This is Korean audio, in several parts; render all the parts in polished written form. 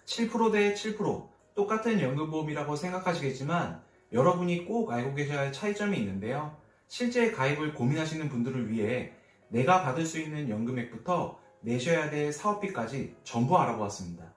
7%대 7% 똑같은 연금보험이라고 생각하시겠지만 여러분이 꼭 알고 계셔야 할 차이점이 있는데요. 실제 가입을 고민하시는 분들을 위해 내가 받을 수 있는 연금액부터 내셔야 될 사업비까지 전부 알아보았습니다.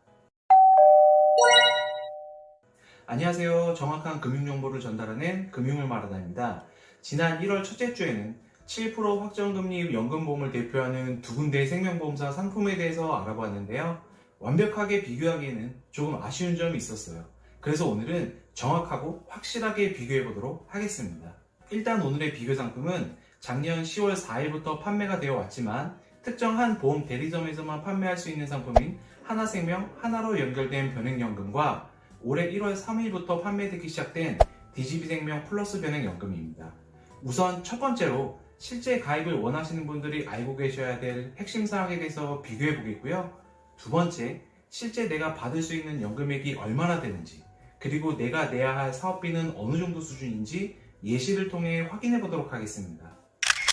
안녕하세요. 정확한 금융정보를 전달하는 금융을 말하다입니다. 지난 1월 첫째 주에는 7% 확정금리 연금보험을 대표하는 두 군데의 생명보험사 상품에 대해서 알아보았는데요. 완벽하게 비교하기에는 조금 아쉬운 점이 있었어요. 그래서 오늘은 정확하고 확실하게 비교해 보도록 하겠습니다. 일단 오늘의 비교 상품은 작년 10월 4일부터 판매가 되어 왔지만 특정한 보험 대리점에서만 판매할 수 있는 상품인 하나생명 하나로 연결된 변액연금과 올해 1월 3일부터 판매되기 시작된 DGB생명 플러스 변액연금입니다. 우선 첫 번째로 실제 가입을 원하시는 분들이 알고 계셔야 될 핵심 사항에 대해서 비교해 보겠고요. 두 번째, 실제 내가 받을 수 있는 연금액이 얼마나 되는지, 그리고 내가 내야 할 사업비는 어느 정도 수준인지 예시를 통해 확인해 보도록 하겠습니다.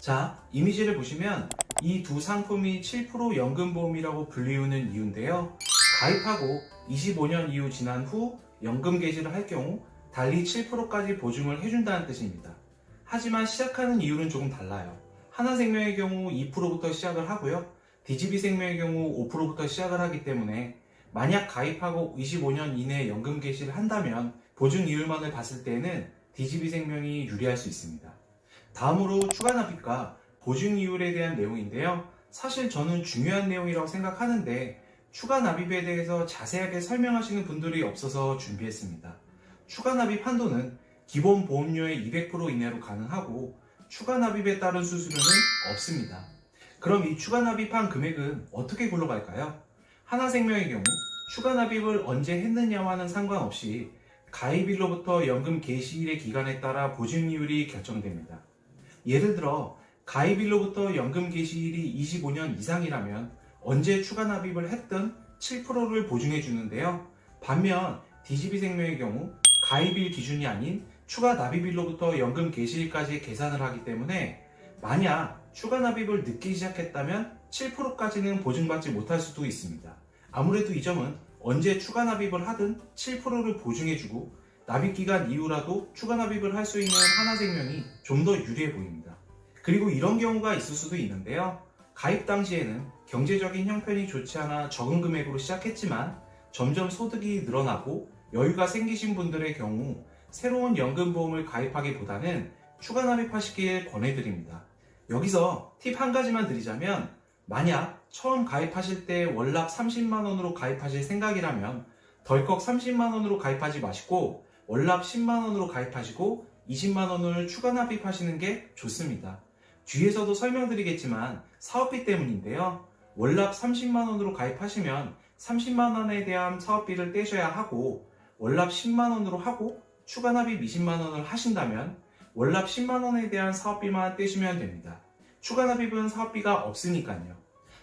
자, 이미지를 보시면 이 두 상품이 7% 연금보험이라고 불리우는 이유인데요. 가입하고 25년 이후 지난 후 연금 개시를 할 경우 달리 7%까지 보증을 해준다는 뜻입니다. 하지만 시작하는 이유는 조금 달라요. 하나생명의 경우 2%부터 시작을 하고요. DGB생명의 경우 5%부터 시작을 하기 때문에 만약 가입하고 25년 이내에 연금 개시를 한다면 보증 이율만을 봤을 때는 DGB생명이 유리할 수 있습니다. 다음으로 추가 납입과 보증 이율에 대한 내용인데요. 사실 저는 중요한 내용이라고 생각하는데 추가 납입에 대해서 자세하게 설명하시는 분들이 없어서 준비했습니다. 추가 납입 한도는 기본 보험료의 200% 이내로 가능하고 추가 납입에 따른 수수료는 없습니다. 그럼 이 추가 납입한 금액은 어떻게 굴러갈까요? 하나생명의 경우 추가 납입을 언제 했느냐와는 상관없이 가입일로부터 연금 개시일의 기간에 따라 보증이율이 결정됩니다. 예를 들어 가입일로부터 연금 개시일이 25년 이상이라면 언제 추가 납입을 했든 7%를 보증해 주는데요. 반면 DGB생명의 경우 가입일 기준이 아닌 추가 납입일로부터 연금 개시일까지 계산을 하기 때문에 만약 추가 납입을 늦게 시작했다면 7%까지는 보증받지 못할 수도 있습니다. 아무래도 이 점은 언제 추가 납입을 하든 7%를 보증해주고 납입기간 이후라도 추가 납입을 할 수 있는 하나생명이 좀 더 유리해 보입니다. 그리고 이런 경우가 있을 수도 있는데요. 가입 당시에는 경제적인 형편이 좋지 않아 적은 금액으로 시작했지만 점점 소득이 늘어나고 여유가 생기신 분들의 경우 새로운 연금보험을 가입하기보다는 추가 납입하시길 권해드립니다. 여기서 팁 한 가지만 드리자면 만약 처음 가입하실 때 월납 30만원으로 가입하실 생각이라면 덜컥 30만원으로 가입하지 마시고 월납 10만원으로 가입하시고 20만원을 추가 납입하시는 게 좋습니다. 뒤에서도 설명드리겠지만 사업비 때문인데요. 월납 30만원으로 가입하시면 30만원에 대한 사업비를 떼셔야 하고 월납 10만원으로 하고 추가 납입 20만원을 하신다면 월납 10만원에 대한 사업비만 떼시면 됩니다. 추가 납입은 사업비가 없으니까요.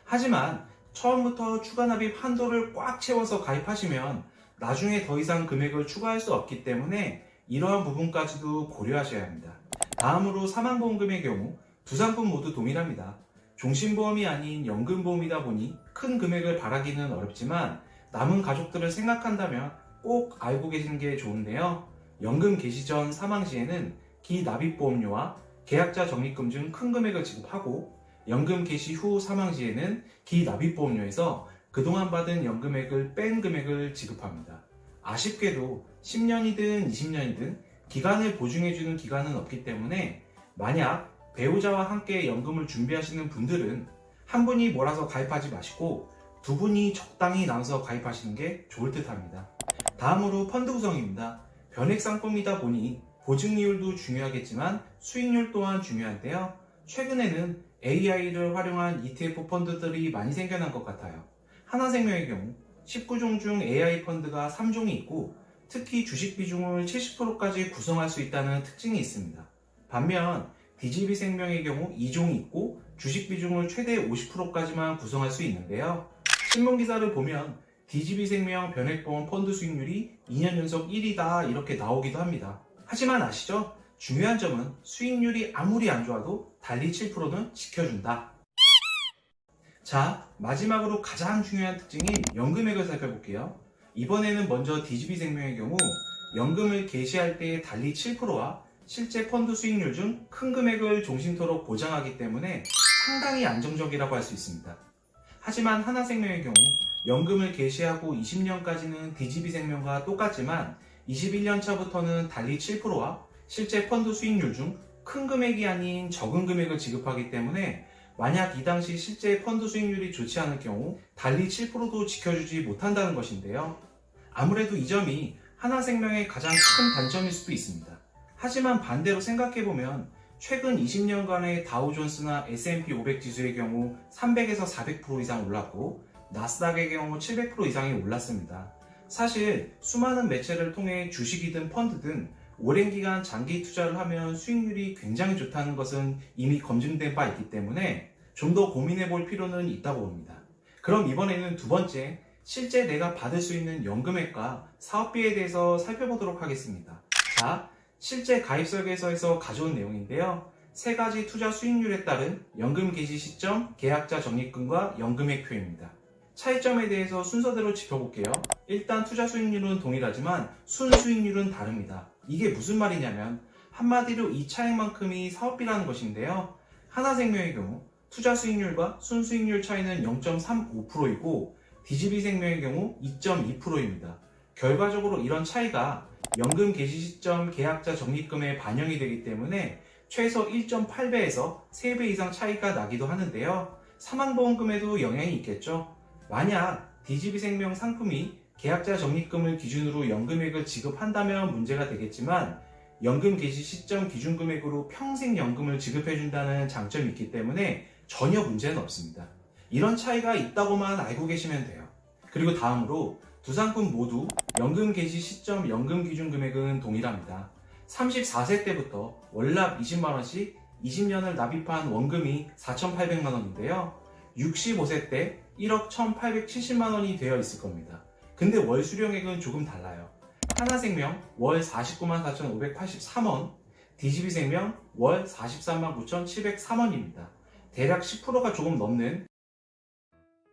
하지만 처음부터 추가 납입 한도를 꽉 채워서 가입하시면 나중에 더 이상 금액을 추가할 수 없기 때문에 이러한 부분까지도 고려하셔야 합니다. 다음으로 사망보험금의 경우 두 상품 모두 동일합니다. 종신보험이 아닌 연금보험이다 보니 큰 금액을 바라기는 어렵지만 남은 가족들을 생각한다면 꼭 알고 계시는 게 좋은데요. 연금 개시 전 사망 시에는 기납입보험료와 계약자 적립금 중 큰 금액을 지급하고 연금 개시 후 사망 시에는 기납입보험료에서 그동안 받은 연금액을 뺀 금액을 지급합니다. 아쉽게도 10년이든 20년이든 기간을 보증해주는 기간은 없기 때문에 만약 배우자와 함께 연금을 준비하시는 분들은 한 분이 몰아서 가입하지 마시고 두 분이 적당히 나눠서 가입하시는 게 좋을 듯 합니다. 다음으로 펀드 구성입니다. 변액 상품이다 보니 보증이율도 중요하겠지만 수익률 또한 중요한데요. 최근에는 AI를 활용한 ETF 펀드들이 많이 생겨난 것 같아요. 하나생명의 경우 19종 중 AI 펀드가 3종이 있고 특히 주식 비중을 70%까지 구성할 수 있다는 특징이 있습니다. 반면 DGB생명의 경우 2종이 있고 주식 비중을 최대 50%까지만 구성할 수 있는데요. 신문기사를 보면 DGB생명 변액보험 펀드 수익률이 2년 연속 1위다 이렇게 나오기도 합니다. 하지만 아시죠? 중요한 점은 수익률이 아무리 안 좋아도 달리 7%는 지켜준다. 자, 마지막으로 가장 중요한 특징인 연금액을 살펴볼게요. 이번에는 먼저 DGB생명의 경우 연금을 개시할 때 달리 7%와 실제 펀드 수익률 중 큰 금액을 종신토록 보장하기 때문에 상당히 안정적이라고 할 수 있습니다. 하지만 하나생명의 경우 연금을 개시하고 20년까지는 DGB생명과 똑같지만 21년 차부터는 달리 7%와 실제 펀드 수익률 중 큰 금액이 아닌 적은 금액을 지급하기 때문에 만약 이 당시 실제 펀드 수익률이 좋지 않을 경우 달리 7%도 지켜주지 못한다는 것인데요. 아무래도 이 점이 하나생명의 가장 큰 단점일 수도 있습니다. 하지만 반대로 생각해보면 최근 20년간의 다우존스나 S&P 500 지수의 경우 300에서 400% 이상 올랐고 나스닥의 경우 700% 이상이 올랐습니다. 사실 수많은 매체를 통해 주식이든 펀드든 오랜 기간 장기 투자를 하면 수익률이 굉장히 좋다는 것은 이미 검증된 바 있기 때문에 좀 더 고민해 볼 필요는 있다고 봅니다. 그럼 이번에는 두 번째, 실제 내가 받을 수 있는 연금액과 사업비에 대해서 살펴보도록 하겠습니다. 자, 실제 가입 설계서에서 가져온 내용인데요. 세 가지 투자 수익률에 따른 연금 개시 시점, 계약자 적립금과 연금액표입니다. 차이점에 대해서 순서대로 짚어볼게요. 일단 투자 수익률은 동일하지만 순수익률은 다릅니다. 이게 무슨 말이냐면 한마디로 이 차이만큼이 사업비라는 것인데요. 하나생명의 경우 투자 수익률과 순수익률 차이는 0.35%이고 DGB생명의 경우 2.2%입니다. 결과적으로 이런 차이가 연금 개시 시점 계약자 적립금에 반영이 되기 때문에 최소 1.8배에서 3배 이상 차이가 나기도 하는데요. 사망보험금에도 영향이 있겠죠. 만약 DGB생명 상품이 계약자 적립금을 기준으로 연금액을 지급한다면 문제가 되겠지만 연금 개시 시점 기준금액으로 평생 연금을 지급해준다는 장점이 있기 때문에 전혀 문제는 없습니다. 이런 차이가 있다고만 알고 계시면 돼요. 그리고 다음으로 두 상품 모두 연금 개시 시점 연금 기준 금액은 동일합니다. 34세 때부터 월납 20만원씩 20년을 납입한 원금이 4,800만원인데요. 65세 때 1억 1,870만원이 되어 있을 겁니다. 근데 월 수령액은 조금 달라요. 하나생명 월 494만 4,583원, DGB생명 월 433만 9,703원입니다. 대략 10%가 조금 넘는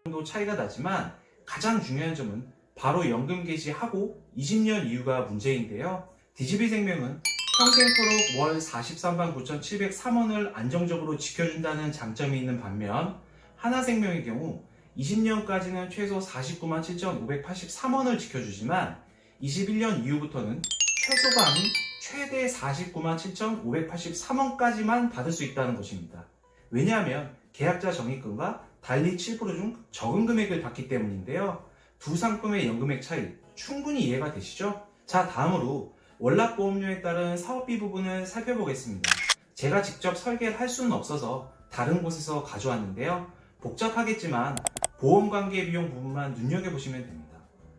정도 차이가 나지만 가장 중요한 점은 바로 연금 개시하고 20년 이후가 문제인데요. DGB생명은 평생토록 월 43만 9,703원을 안정적으로 지켜준다는 장점이 있는 반면 하나생명의 경우 20년까지는 최소 49만 7,583원을 지켜주지만 21년 이후부터는 최소가 아닌 최대 49만 7,583원까지만 받을 수 있다는 것입니다. 왜냐하면 계약자 적립금과 달리 7% 중 적은 금액을 받기 때문인데요. 두 상품의 연금액 차이 충분히 이해가 되시죠? 자, 다음으로 월납보험료에 따른 사업비 부분을 살펴보겠습니다. 제가 직접 설계를 할 수는 없어서 다른 곳에서 가져왔는데요. 복잡하겠지만 보험관계 비용 부분만 눈여겨보시면 됩니다.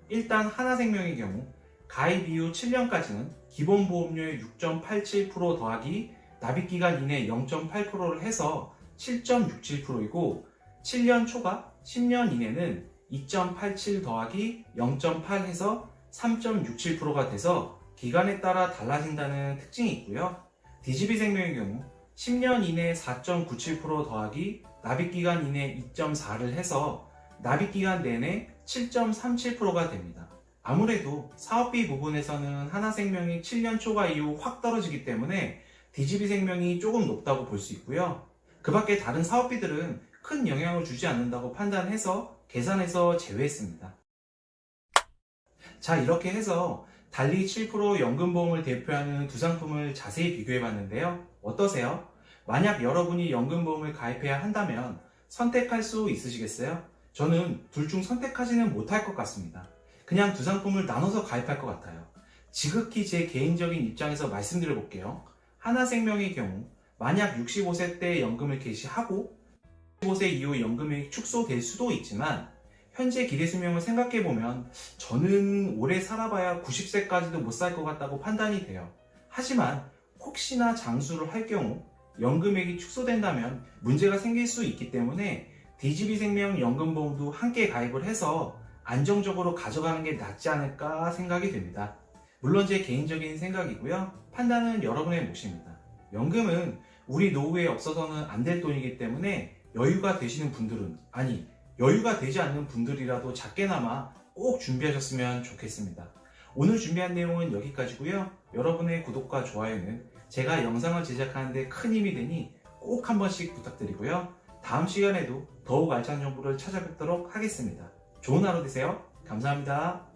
일단 하나생명의 경우 가입 이후 7년까지는 기본보험료의 6.87% 더하기 납입기간 이내 0.8%를 해서 7.67%이고 7년 초과 10년 이내는 2.87 더하기 0.8 해서 3.67%가 돼서 기간에 따라 달라진다는 특징이 있고요. DGB생명의 경우 10년 이내 4.97% 더하기 납입기간 이내 2.4를 해서 납입기간 내내 7.37%가 됩니다. 아무래도 사업비 부분에서는 하나생명이 7년 초과 이후 확 떨어지기 때문에 DGB생명이 조금 높다고 볼 수 있고요. 그 밖에 다른 사업비들은 큰 영향을 주지 않는다고 판단해서 계산해서 제외했습니다. 자, 이렇게 해서 달리 7% 연금보험을 대표하는 두 상품을 자세히 비교해 봤는데요. 어떠세요? 만약 여러분이 연금보험을 가입해야 한다면 선택할 수 있으시겠어요? 저는 둘 중 선택하지는 못할 것 같습니다. 그냥 두 상품을 나눠서 가입할 것 같아요. 지극히 제 개인적인 입장에서 말씀드려 볼게요. 하나생명의 경우 만약 65세 때 연금을 개시하고 65세 이후 연금이 축소될 수도 있지만 현재 기대수명을 생각해보면 저는 오래 살아봐야 90세까지도 못 살 것 같다고 판단이 돼요. 하지만 혹시나 장수를 할 경우 연금액이 축소된다면 문제가 생길 수 있기 때문에 DGB생명 연금보험도 함께 가입을 해서 안정적으로 가져가는 게 낫지 않을까 생각이 됩니다. 물론 제 개인적인 생각이고요. 판단은 여러분의 몫입니다. 연금은 우리 노후에 없어서는 안 될 돈이기 때문에 여유가 되시는 분들은, 아니 여유가 되지 않는 분들이라도 작게나마 꼭 준비하셨으면 좋겠습니다. 오늘 준비한 내용은 여기까지고요. 여러분의 구독과 좋아요는 제가 영상을 제작하는데 큰 힘이 되니 꼭 한 번씩 부탁드리고요. 다음 시간에도 더욱 알찬 정보를 찾아뵙도록 하겠습니다. 좋은 하루 되세요. 감사합니다.